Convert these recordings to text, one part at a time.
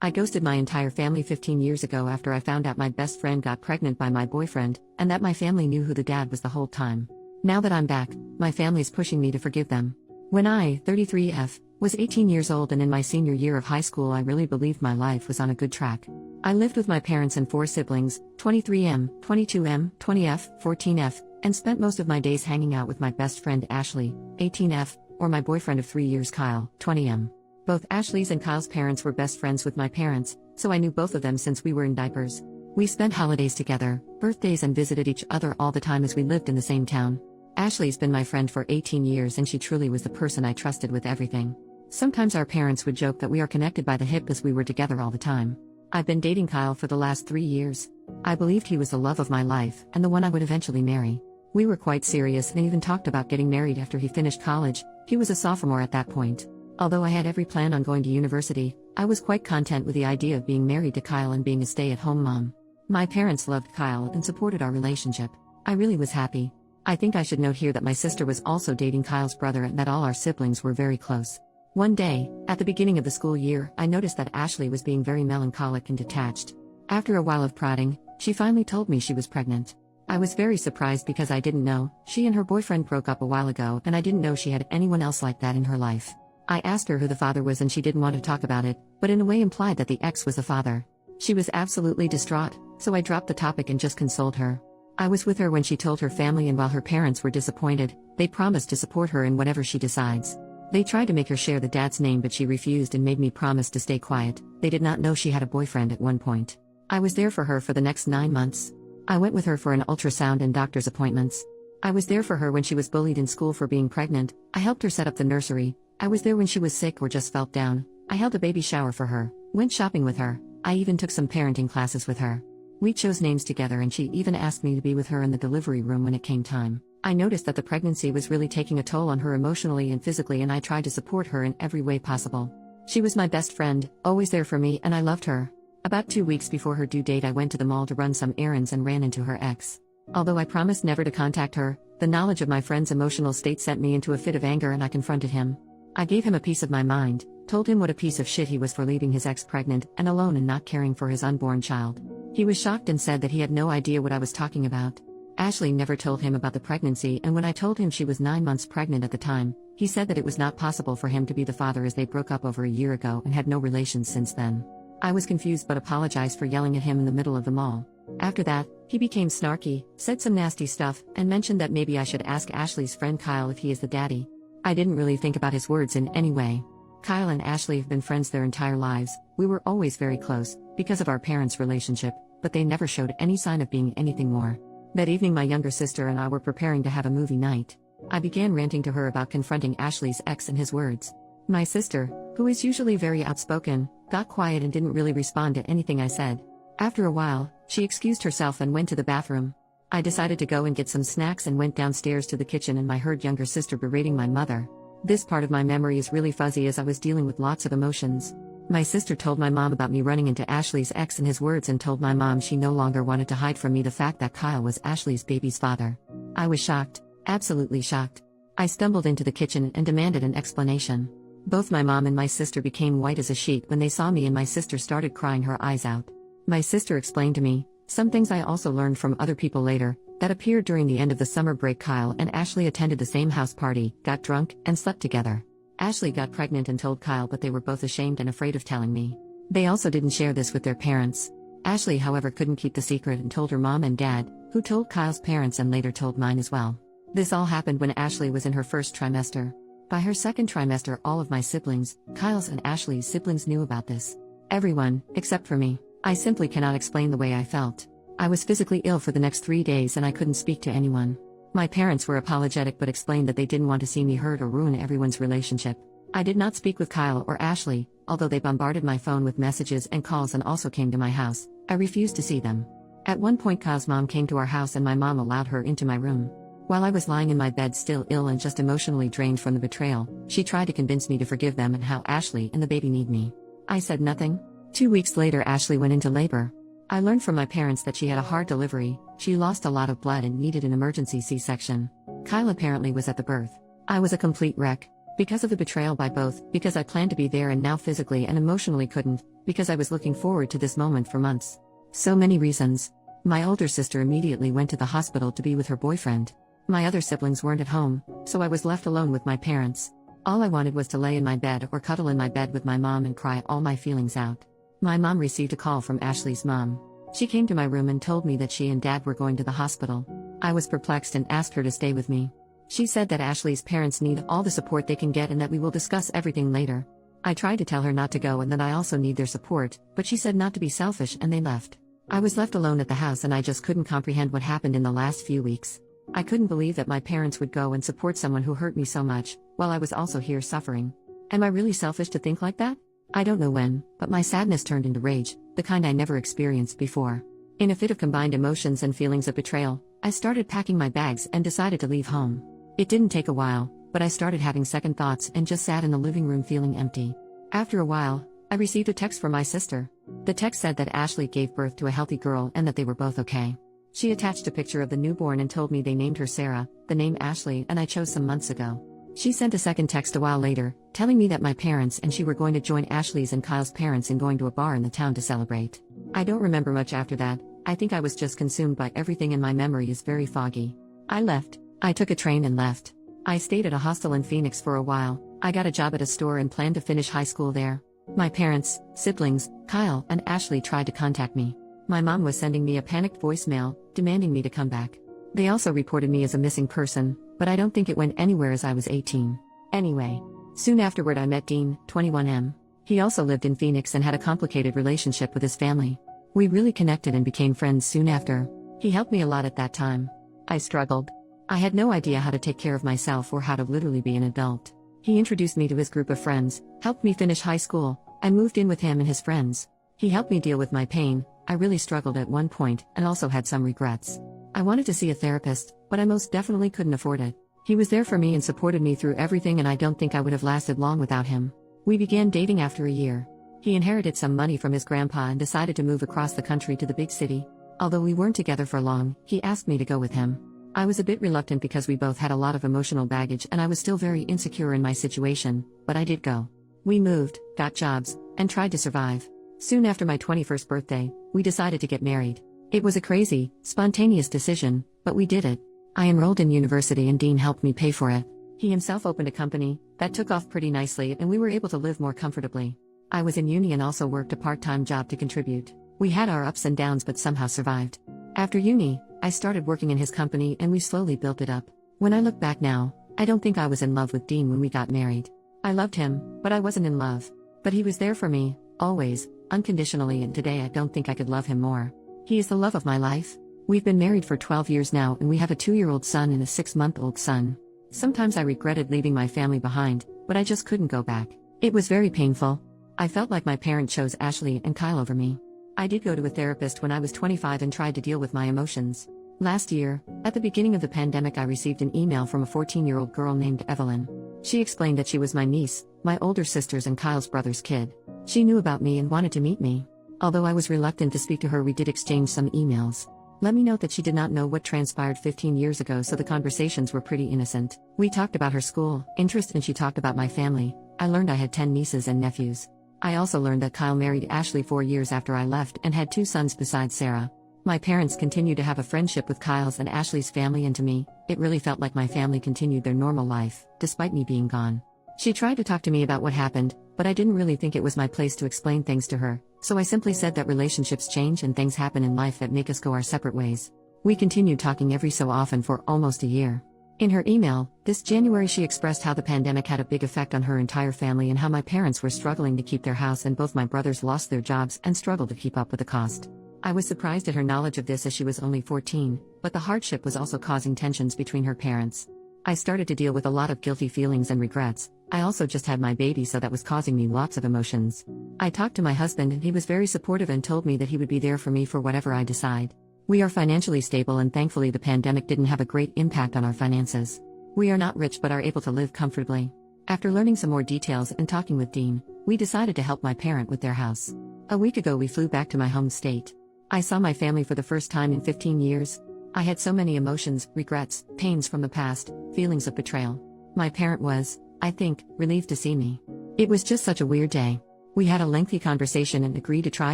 I ghosted my entire family 15 years ago after I found out my best friend got pregnant by my boyfriend, and that my family knew who the dad was the whole time. Now that I'm back, my family's pushing me to forgive them. When I, 33F, was 18 years old and in my senior year of high school, I really believed my life was on a good track. I lived with my parents and 4 siblings, 23M, 22M, 20F, 14F, and spent most of my days hanging out with my best friend Ashley, 18F, or my boyfriend of 3 years Kyle, 20M. Both Ashley's and Kyle's parents were best friends with my parents, so I knew both of them since we were in diapers. We spent holidays together, birthdays, and visited each other all the time as we lived in the same town. Ashley's been my friend for 18 years and she truly was the person I trusted with everything. Sometimes our parents would joke that we are connected by the hip as we were together all the time. I've been dating Kyle for the last 3 years. I believed he was the love of my life and the one I would eventually marry. We were quite serious and even talked about getting married after he finished college. He was a sophomore at that point. Although I had every plan on going to university, I was quite content with the idea of being married to Kyle and being a stay-at-home mom. My parents loved Kyle and supported our relationship. I really was happy. I think I should note here that my sister was also dating Kyle's brother and that all our siblings were very close. One day, at the beginning of the school year, I noticed that Ashley was being very melancholic and detached. After a while of prodding, she finally told me she was pregnant. I was very surprised because I didn't know. She and her boyfriend broke up a while ago and I didn't know she had anyone else like that in her life. I asked her who the father was and she didn't want to talk about it, but in a way implied that the ex was the father. She was absolutely distraught, so I dropped the topic and just consoled her. I was with her when she told her family, and while her parents were disappointed, they promised to support her in whatever she decides. They tried to make her share the dad's name, but she refused and made me promise to stay quiet. They did not know she had a boyfriend at one point. I was there for her for the next 9 months. I went with her for an ultrasound and doctor's appointments. I was there for her when she was bullied in school for being pregnant. I helped her set up the nursery. I was there when she was sick or just felt down. I held a baby shower for her, went shopping with her. I even took some parenting classes with her. We chose names together and she even asked me to be with her in the delivery room when it came time. I noticed that the pregnancy was really taking a toll on her emotionally and physically, and I tried to support her in every way possible. She was my best friend, always there for me, and I loved her. About 2 weeks before her due date, I went to the mall to run some errands and ran into her ex. Although I promised never to contact her, the knowledge of my friend's emotional state sent me into a fit of anger and I confronted him. I gave him a piece of my mind, told him what a piece of shit he was for leaving his ex pregnant and alone and not caring for his unborn child. He was shocked and said that he had no idea what I was talking about. Ashley never told him about the pregnancy, and when I told him she was 9 months pregnant at the time, he said that it was not possible for him to be the father as they broke up over a year ago and had no relations since then. I was confused but apologized for yelling at him in the middle of the mall. After that, he became snarky, said some nasty stuff, and mentioned that maybe I should ask Ashley's friend Kyle if he is the daddy. I didn't really think about his words in any way. Kyle and Ashley have been friends their entire lives. We were always very close, because of our parents' relationship, but they never showed any sign of being anything more. That evening my younger sister and I were preparing to have a movie night. I began ranting to her about confronting Ashley's ex and his words. My sister, who is usually very outspoken, got quiet and didn't really respond to anything I said. After a while, she excused herself and went to the bathroom. I decided to go and get some snacks and went downstairs to the kitchen, and I heard younger sister berating my mother. This part of my memory is really fuzzy as I was dealing with lots of emotions. My sister told my mom about me running into Ashley's ex and his words, and told my mom she no longer wanted to hide from me the fact that Kyle was Ashley's baby's father. I was shocked, absolutely shocked. I stumbled into the kitchen and demanded an explanation. Both my mom and my sister became white as a sheet when they saw me, and my sister started crying her eyes out. My sister explained to me some things I also learned from other people later, that appeared during the end of the summer break. Kyle and Ashley attended the same house party, got drunk, and slept together. Ashley got pregnant and told Kyle, but they were both ashamed and afraid of telling me. They also didn't share this with their parents. Ashley, however, couldn't keep the secret and told her mom and dad, who told Kyle's parents and later told mine as well. This all happened when Ashley was in her first trimester. By her second trimester, all of my siblings, Kyle's and Ashley's siblings, knew about this. Everyone, except for me. I simply cannot explain the way I felt. I was physically ill for the next 3 days and I couldn't speak to anyone. My parents were apologetic but explained that they didn't want to see me hurt or ruin everyone's relationship. I did not speak with Kyle or Ashley, although they bombarded my phone with messages and calls and also came to my house. I refused to see them. At one point Kyle's mom came to our house and my mom allowed her into my room. While I was lying in my bed still ill and just emotionally drained from the betrayal, she tried to convince me to forgive them and how Ashley and the baby need me. I said nothing. 2 weeks later Ashley went into labor. I learned from my parents that she had a hard delivery. She lost a lot of blood and needed an emergency C-section. Kyle apparently was at the birth. I was a complete wreck. Because of the betrayal by both, because I planned to be there and now physically and emotionally couldn't, because I was looking forward to this moment for months. So many reasons. My older sister immediately went to the hospital to be with her boyfriend. My other siblings weren't at home, so I was left alone with my parents. All I wanted was to lay in my bed or cuddle in my bed with my mom and cry all my feelings out. My mom received a call from Ashley's mom. She came to my room and told me that she and dad were going to the hospital. I was perplexed and asked her to stay with me. She said that Ashley's parents need all the support they can get and that we will discuss everything later. I tried to tell her not to go and that I also need their support, but she said not to be selfish and they left. I was left alone at the house and I just couldn't comprehend what happened in the last few weeks. I couldn't believe that my parents would go and support someone who hurt me so much, while I was also here suffering. Am I really selfish to think like that? I don't know when, but my sadness turned into rage, the kind I never experienced before. In a fit of combined emotions and feelings of betrayal, I started packing my bags and decided to leave home. It didn't take a while, but I started having second thoughts and just sat in the living room feeling empty. After a while, I received a text from my sister. The text said that Ashley gave birth to a healthy girl and that they were both okay. She attached a picture of the newborn and told me they named her Sarah, the name Ashley, and I chose some months ago. She sent a second text a while later, telling me that my parents and she were going to join Ashley's and Kyle's parents in going to a bar in the town to celebrate. I don't remember much after that. I think I was just consumed by everything and my memory is very foggy. I left. I took a train and left. I stayed at a hostel in Phoenix for a while. I got a job at a store and planned to finish high school there. My parents, siblings, Kyle, and Ashley tried to contact me. My mom was sending me a panicked voicemail, demanding me to come back. They also reported me as a missing person, but I don't think it went anywhere as I was 18. Anyway, soon afterward I met Dean, 21M. He also lived in Phoenix and had a complicated relationship with his family. We really connected and became friends soon after. He helped me a lot at that time. I struggled. I had no idea how to take care of myself or how to literally be an adult. He introduced me to his group of friends, helped me finish high school, and moved in with him and his friends. He helped me deal with my pain. I really struggled at one point and also had some regrets. I wanted to see a therapist, but I most definitely couldn't afford it. He was there for me and supported me through everything and I don't think I would have lasted long without him. We began dating after a year. He inherited some money from his grandpa and decided to move across the country to the big city. Although we weren't together for long, he asked me to go with him. I was a bit reluctant because we both had a lot of emotional baggage and I was still very insecure in my situation, but I did go. We moved, got jobs, and tried to survive. Soon after my 21st birthday, we decided to get married. It was a crazy, spontaneous decision, but we did it. I enrolled in university and Dean helped me pay for it. He himself opened a company that took off pretty nicely and we were able to live more comfortably. I was in uni and also worked a part-time job to contribute. We had our ups and downs but somehow survived. After uni, I started working in his company and we slowly built it up. When I look back now, I don't think I was in love with Dean when we got married. I loved him, but I wasn't in love. But he was there for me, always, unconditionally, and today I don't think I could love him more. He is the love of my life. We've been married for 12 years now and we have a 2-year-old son and a 6-month-old son. Sometimes I regretted leaving my family behind, but I just couldn't go back. It was very painful. I felt like my parent chose Ashley and Kyle over me. I did go to a therapist when I was 25 and tried to deal with my emotions. Last year, at the beginning of the pandemic, I received an email from a 14-year-old girl named Evelyn. She explained that she was my niece, my older sister's and Kyle's brother's kid. She knew about me and wanted to meet me. Although I was reluctant to speak to her, we did exchange some emails. Let me note that she did not know what transpired 15 years ago, so the conversations were pretty innocent. We talked about her school, interest, and she talked about my family. I learned I had 10 nieces and nephews. I also learned that Kyle married Ashley 4 years after I left and had 2 sons besides Sarah. My parents continued to have a friendship with Kyle's and Ashley's family, and to me, it really felt like my family continued their normal life, despite me being gone. She tried to talk to me about what happened, but I didn't really think it was my place to explain things to her, so I simply said that relationships change and things happen in life that make us go our separate ways. We continued talking every so often for almost a year. In her email, this January, she expressed how the pandemic had a big effect on her entire family and how my parents were struggling to keep their house and both my brothers lost their jobs and struggled to keep up with the cost. I was surprised at her knowledge of this as she was only 14, but the hardship was also causing tensions between her parents. I started to deal with a lot of guilty feelings and regrets. I also just had my baby, so that was causing me lots of emotions. I talked to my husband and he was very supportive and told me that he would be there for me for whatever I decide. We are financially stable and thankfully the pandemic didn't have a great impact on our finances. We are not rich but are able to live comfortably. After learning some more details and talking with Dean, we decided to help my parent with their house. A week ago we flew back to my home state. I saw my family for the first time in 15 years. I had so many emotions, regrets, pains from the past, feelings of betrayal. My parent was, I think, relieved to see me. It was just such a weird day. We had a lengthy conversation and agreed to try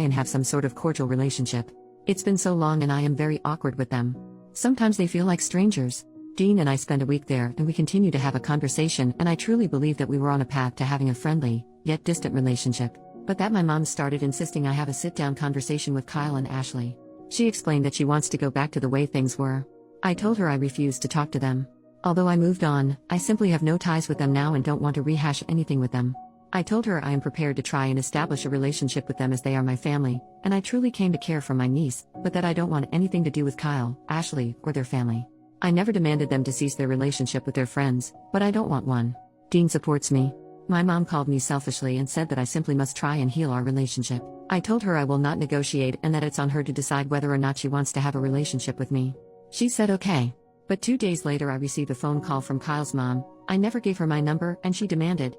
and have some sort of cordial relationship. It's been so long and I am very awkward with them. Sometimes they feel like strangers. Dean and I spent a week there and we continued to have a conversation, and I truly believe that we were on a path to having a friendly, yet distant relationship. But that my mom started insisting I have a sit-down conversation with Kyle and Ashley. She explained that she wants to go back to the way things were. I told her I refused to talk to them. Although I moved on, I simply have no ties with them now and don't want to rehash anything with them. I told her I am prepared to try and establish a relationship with them as they are my family, and I truly came to care for my niece, but that I don't want anything to do with Kyle, Ashley, or their family. I never demanded them to cease their relationship with their friends, but I don't want one. Dean supports me. My mom called me selfishly and said that I simply must try and heal our relationship. I told her I will not negotiate and that it's on her to decide whether or not she wants to have a relationship with me. She said okay. But 2 days later I received a phone call from Kyle's mom. I never gave her my number and she demanded,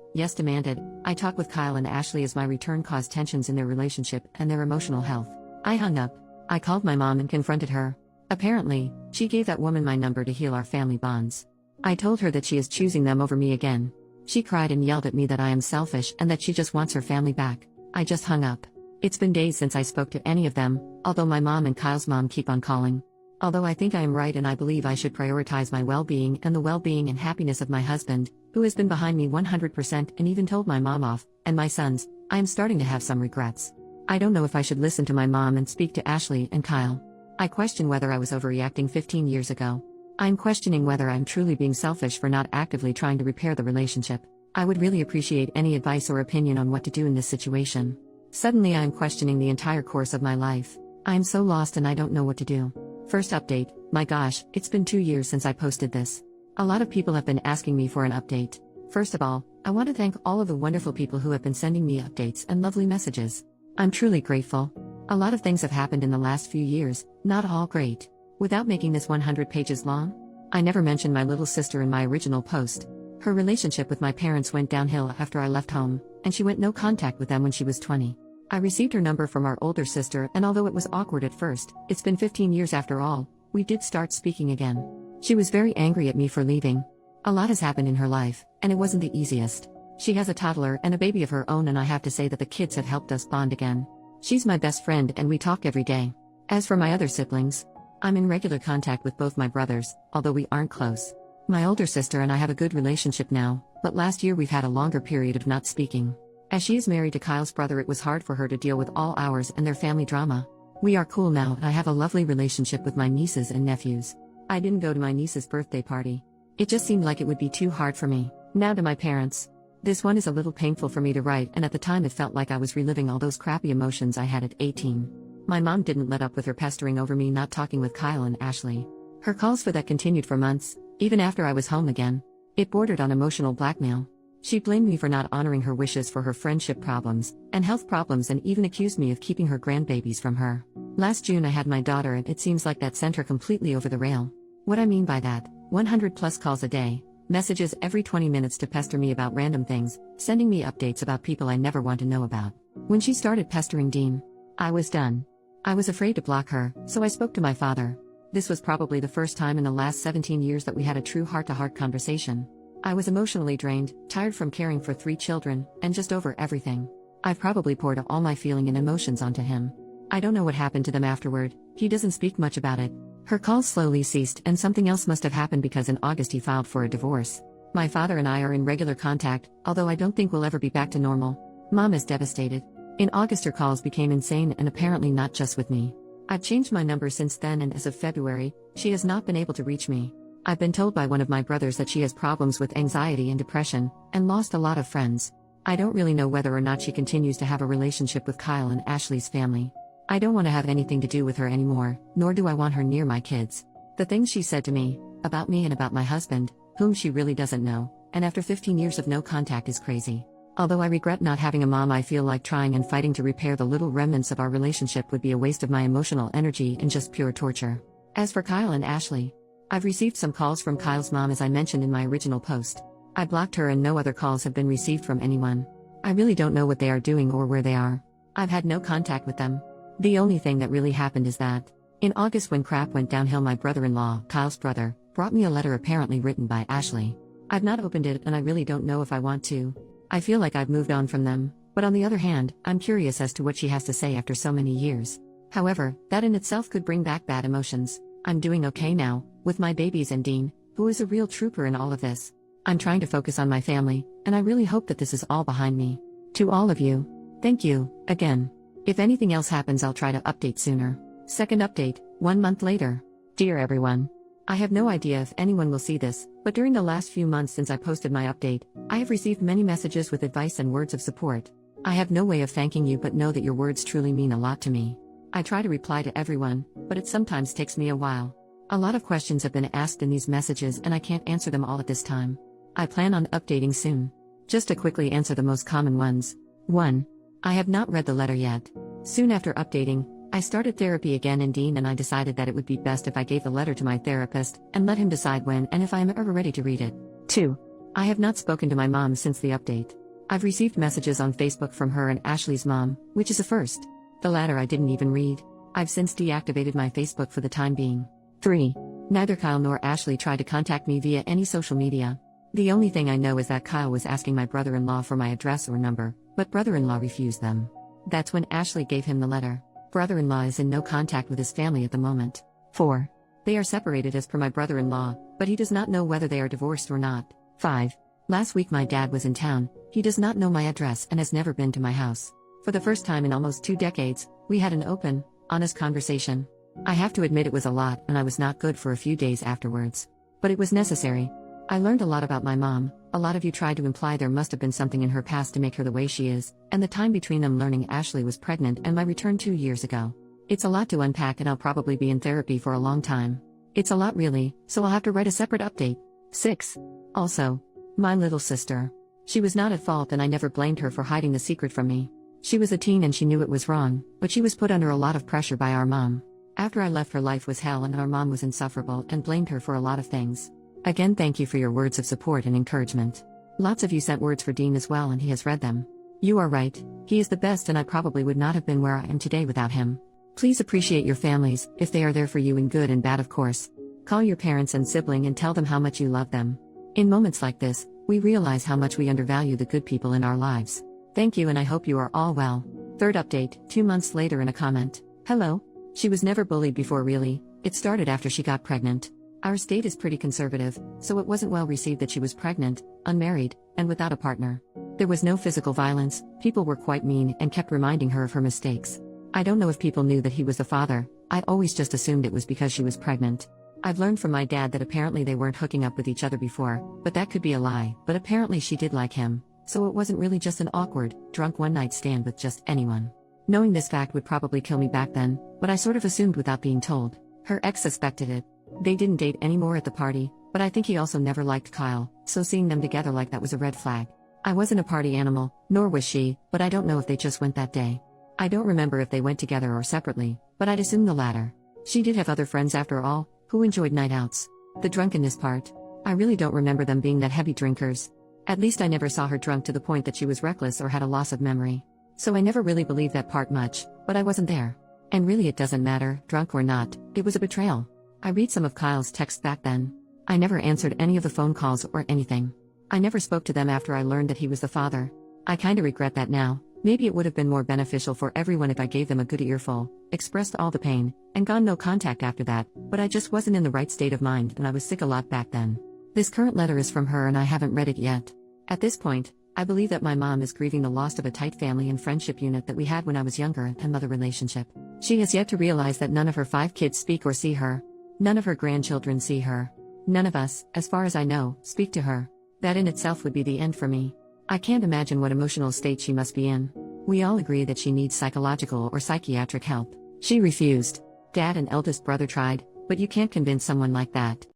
I talk with Kyle and Ashley as my return caused tensions in their relationship and their emotional health. I hung up. I called my mom and confronted her. Apparently, she gave that woman my number to heal our family bonds. I told her that she is choosing them over me again. She cried and yelled at me that I am selfish and that she just wants her family back. I just hung up. It's been days since I spoke to any of them, although my mom and Kyle's mom keep on calling. Although I think I am right and I believe I should prioritize my well-being and the well-being and happiness of my husband, who has been behind me 100% and even told my mom off, and my sons, I am starting to have some regrets. I don't know if I should listen to my mom and speak to Ashley and Kyle. I question whether I was overreacting 15 years ago. I'm questioning whether I'm truly being selfish for not actively trying to repair the relationship. I would really appreciate any advice or opinion on what to do in this situation. Suddenly I am questioning the entire course of my life. I am so lost and I don't know what to do. First update, my gosh, it's been 2 years since I posted this. A lot of people have been asking me for an update. First of all, I want to thank all of the wonderful people who have been sending me updates and lovely messages. I'm truly grateful. A lot of things have happened in the last few years, not all great. Without making this 100 pages long, I never mentioned my little sister in my original post. Her relationship with my parents went downhill after I left home, and she went no contact with them when she was 20. I received her number from our older sister, and although it was awkward at first, it's been 15 years after all, we did start speaking again. She was very angry at me for leaving. A lot has happened in her life, and it wasn't the easiest. She has a toddler and a baby of her own, and I have to say that the kids have helped us bond again. She's my best friend and we talk every day. As for my other siblings, I'm in regular contact with both my brothers, although we aren't close. My older sister and I have a good relationship now, but last year we've had a longer period of not speaking. As she is married to Kyle's brother, it was hard for her to deal with all ours and their family drama. We are cool now and I have a lovely relationship with my nieces and nephews. I didn't go to my niece's birthday party. It just seemed like it would be too hard for me. Now to my parents. This one is a little painful for me to write, and at the time it felt like I was reliving all those crappy emotions I had at 18. My mom didn't let up with her pestering over me not talking with Kyle and Ashley. Her calls for that continued for months, even after I was home again. It bordered on emotional blackmail. She blamed me for not honoring her wishes for her friendship problems and health problems, and even accused me of keeping her grandbabies from her. Last June I had my daughter and it seems like that sent her completely over the rail. What I mean by that, 100 plus calls a day, messages every 20 minutes to pester me about random things, sending me updates about people I never want to know about. When she started pestering Dean, I was done. I was afraid to block her, so I spoke to my father. This was probably the first time in the last 17 years that we had a true heart-to-heart conversation. I was emotionally drained, tired from caring for 3 children, and just over everything. I've probably poured all my feeling and emotions onto him. I don't know what happened to them afterward. He doesn't speak much about it. Her calls slowly ceased and something else must have happened because in August he filed for a divorce. My father and I are in regular contact, although I don't think we'll ever be back to normal. Mom is devastated. In August her calls became insane, and apparently not just with me. I've changed my number since then, and as of February, she has not been able to reach me. I've been told by one of my brothers that she has problems with anxiety and depression, and lost a lot of friends. I don't really know whether or not she continues to have a relationship with Kyle and Ashley's family. I don't want to have anything to do with her anymore, nor do I want her near my kids. The things she said to me, about me and about my husband, whom she really doesn't know, and after 15 years of no contact is crazy. Although I regret not having a mom, I feel like trying and fighting to repair the little remnants of our relationship would be a waste of my emotional energy and just pure torture. As for Kyle and Ashley, I've received some calls from Kyle's mom as I mentioned in my original post. I blocked her and no other calls have been received from anyone. I really don't know what they are doing or where they are. I've had no contact with them. The only thing that really happened is that, in August when crap went downhill, my brother-in-law, Kyle's brother, brought me a letter apparently written by Ashley. I've not opened it and I really don't know if I want to. I feel like I've moved on from them, but on the other hand, I'm curious as to what she has to say after so many years. However, that in itself could bring back bad emotions. I'm doing okay now, with my babies and Dean, who is a real trooper in all of this. I'm trying to focus on my family, and I really hope that this is all behind me. To all of you, thank you, again. If anything else happens, I'll try to update sooner. Second update, 1 month later. Dear everyone, I have no idea if anyone will see this, but during the last few months since I posted my update, I have received many messages with advice and words of support. I have no way of thanking you, but know that your words truly mean a lot to me. I try to reply to everyone, but it sometimes takes me a while. A lot of questions have been asked in these messages and I can't answer them all at this time. I plan on updating soon. Just to quickly answer the most common ones. 1. I have not read the letter yet. Soon after updating, I started therapy again in Dean and I decided that it would be best if I gave the letter to my therapist and let him decide when and if I am ever ready to read it. 2. I have not spoken to my mom since the update. I've received messages on Facebook from her and Ashley's mom, which is a first. The latter I didn't even read. I've since deactivated my Facebook for the time being. 3. Neither Kyle nor Ashley tried to contact me via any social media. The only thing I know is that Kyle was asking my brother-in-law for my address or number, but brother-in-law refused them. That's when Ashley gave him the letter. Brother-in-law is in no contact with his family at the moment. 4. They are separated as per my brother-in-law, but he does not know whether they are divorced or not. 5. Last week my dad was in town. He does not know my address and has never been to my house. For the first time in almost 2 decades, we had an open, honest conversation. I have to admit it was a lot and I was not good for a few days afterwards. But it was necessary. I learned a lot about my mom. A lot of you tried to imply there must have been something in her past to make her the way she is, and the time between them learning Ashley was pregnant and my return 2 years ago. It's a lot to unpack and I'll probably be in therapy for a long time. It's a lot really, so I'll have to write a separate update. 6. Also, my little sister. She was not at fault and I never blamed her for hiding the secret from me. She was a teen and she knew it was wrong, but she was put under a lot of pressure by our mom. After I left, her life was hell and our mom was insufferable and blamed her for a lot of things. Again, thank you for your words of support and encouragement. Lots of you sent words for Dean as well and he has read them. You are right, he is the best and I probably would not have been where I am today without him. Please appreciate your families, if they are there for you in good and bad of course. Call your parents and sibling and tell them how much you love them. In moments like this, we realize how much we undervalue the good people in our lives. Thank you and I hope you are all well. Third update, 2 months later in a comment. Hello. She was never bullied before really, it started after she got pregnant. Our state is pretty conservative, so it wasn't well received that she was pregnant, unmarried, and without a partner. There was no physical violence, people were quite mean and kept reminding her of her mistakes. I don't know if people knew that he was the father, I always just assumed it was because she was pregnant. I've learned from my dad that apparently they weren't hooking up with each other before, but that could be a lie, but apparently she did like him, so it wasn't really just an awkward, drunk one-night stand with just anyone. Knowing this fact would probably kill me back then, but I sort of assumed without being told. Her ex suspected it. They didn't date anymore at the party, but I think he also never liked Kyle, so seeing them together like that was a red flag. I wasn't a party animal, nor was she, but I don't know if they just went that day. I don't remember if they went together or separately, but I'd assume the latter. She did have other friends after all, who enjoyed night outs. The drunkenness part. I really don't remember them being that heavy drinkers. At least I never saw her drunk to the point that she was reckless or had a loss of memory. So I never really believed that part much, but I wasn't there. And really it doesn't matter, drunk or not, it was a betrayal. I read some of Kyle's texts back then. I never answered any of the phone calls or anything. I never spoke to them after I learned that he was the father. I kinda regret that now. Maybe it would have been more beneficial for everyone if I gave them a good earful, expressed all the pain, and gone no contact after that, but I just wasn't in the right state of mind and I was sick a lot back then. This current letter is from her and I haven't read it yet. At this point, I believe that my mom is grieving the loss of a tight family and friendship unit that we had when I was younger and mother relationship. She has yet to realize that none of her 5 kids speak or see her. None of her grandchildren see her. None of us, as far as I know, speak to her. That in itself would be the end for me. I can't imagine what emotional state she must be in. We all agree that she needs psychological or psychiatric help. She refused. Dad and eldest brother tried, but you can't convince someone like that.